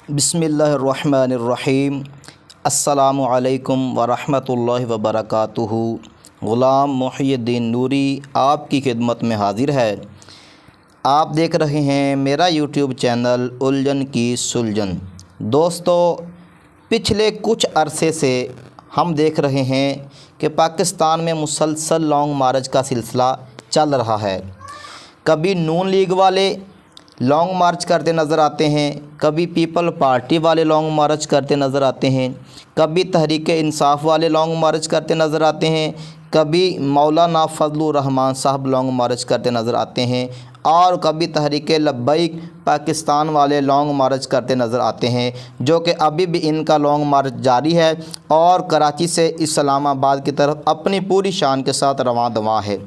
बिस्मिल्लाहिर्रहमानिर्रहीम। अस्सलामु अलैकुम वरहमतुल्लाहि वबरकातुहू। ग़ुलाम मुहियुद्दीन नूरी आपकी खिदमत में हाज़िर है। आप देख रहे हैं मेरा यूट्यूब चैनल उलझन की सुलझन। दोस्तों, पिछले कुछ अरसे से हम देख रहे हैं कि पाकिस्तान में मुसलसल लॉन्ग मार्च का सिलसिला चल रहा है। कभी नून लीग वाले लॉन्ग मार्च करते नज़र आते हैं, कभी पीपल पार्टी वाले लॉन्ग मार्च करते नज़र आते हैं, कभी तहरीक इंसाफ वाले लॉन्ग मार्च करते नज़र आते हैं, कभी मौलाना फजलुर रहमान साहब लॉन्ग मार्च करते नज़र आते हैं और कभी तहरीक लब्बैक पाकिस्तान वाले लॉन्ग मार्च करते नज़र आते हैं, जो कि अभी भी इनका लॉन्ग मार्च जारी है और कराची से इस्लामाबाद की तरफ अपनी पूरी शान के साथ रवां दवां है।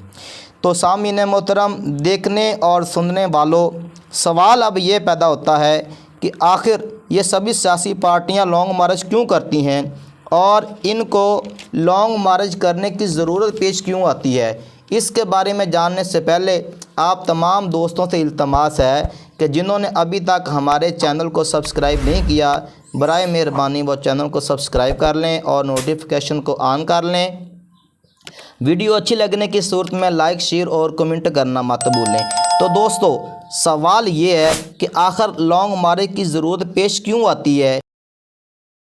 तो सामीन मोहतरम, देखने और सुनने वालों, सवाल अब ये पैदा होता है कि आखिर ये सभी सियासी पार्टियां लॉन्ग मार्च क्यों करती हैं और इनको लॉन्ग मार्च करने की ज़रूरत पेश क्यों आती है। इसके बारे में जानने से पहले आप तमाम दोस्तों से इल्तमास है कि जिन्होंने अभी तक हमारे चैनल को सब्सक्राइब नहीं किया, बराए मेहरबानी वो चैनल को सब्सक्राइब कर लें और नोटिफिकेशन को ऑन कर लें। वीडियो अच्छी लगने की सूरत में लाइक, शेयर और कमेंट करना मत भूलें। तो दोस्तों, सवाल ये है कि आखिर लॉन्ग मार्च की ज़रूरत पेश क्यों आती है।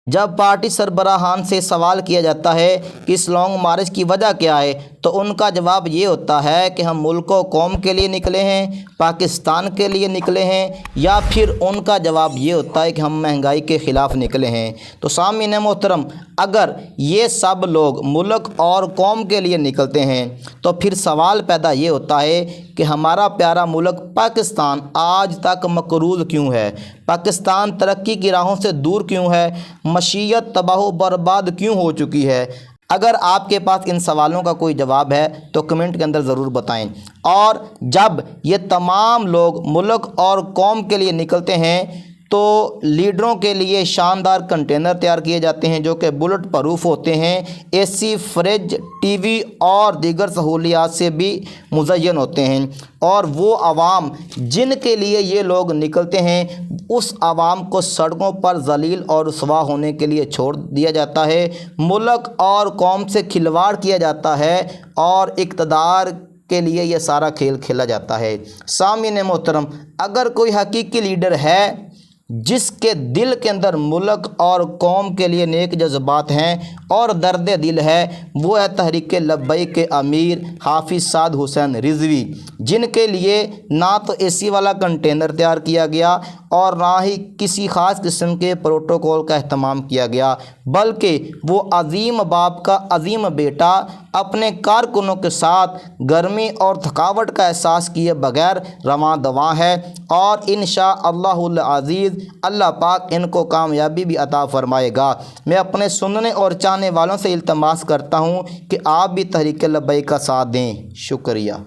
जब पार्टी सरबराहान से सवाल किया जाता है कि इस लॉन्ग मार्च की वजह क्या है, तो उनका जवाब ये होता है कि हम मुल्क व कौम के लिए निकले हैं, पाकिस्तान के लिए निकले हैं, या फिर उनका जवाब ये होता है कि हम महंगाई के ख़िलाफ़ निकले हैं। तो सामीन मोहतरम, अगर ये सब लोग मुल्क और कौम के लिए निकलते हैं तो फिर सवाल पैदा ये होता है कि हमारा प्यारा मुल्क पाकिस्तान आज तक मकरूज़ क्यों है, पाकिस्तान तरक्की की राहों से दूर क्यों है, मशीयत तबाह बर्बाद क्यों हो चुकी है। अगर आपके पास इन सवालों का कोई जवाब है तो कमेंट के अंदर ज़रूर बताएं। और जब ये तमाम लोग मुल्क और कौम के लिए निकलते हैं तो लीडरों के लिए शानदार कंटेनर तैयार किए जाते हैं जो कि बुलेट प्रूफ होते हैं, एसी, फ्रिज, टीवी और दीगर सहूलियात से भी मुज़य्यन होते हैं। और वो आवाम जिनके लिए ये लोग निकलते हैं, उस आवाम को सड़कों पर जलील और रुसवा होने के लिए छोड़ दिया जाता है, मुल्क और कौम से खिलवाड़ किया जाता है और इक़्तिदार के लिए ये सारा खेल खेला जाता है। सामीन मोहतरम, अगर कोई हकीकी लीडर है जिसके दिल के अंदर मुल्क और कौम के लिए नेक जज्बात हैं और दर्द दिल है, वो है तहरीक लब्बैक के अमीर हाफिज़ साद हुसैन रिजवी, जिनके लिए ना तो एसी वाला कंटेनर तैयार किया गया और ना ही किसी ख़ास किस्म के प्रोटोकॉल का अहतमाम किया गया, बल्कि वो अजीम बाप का अजीम बेटा अपने कारकुनों के साथ गर्मी और थकावट का एहसास किए बगैर रवां दवां है। और इंशाअल्लाहुल अज़ीज़ अल्लाह पाक इनको कामयाबी भी अता फ़रमाएगा। मैं अपने सुनने और चाहने वालों से इल्तमास करता हूँ कि आप भी तहरीक लब्बैक का साथ दें। शुक्रिया।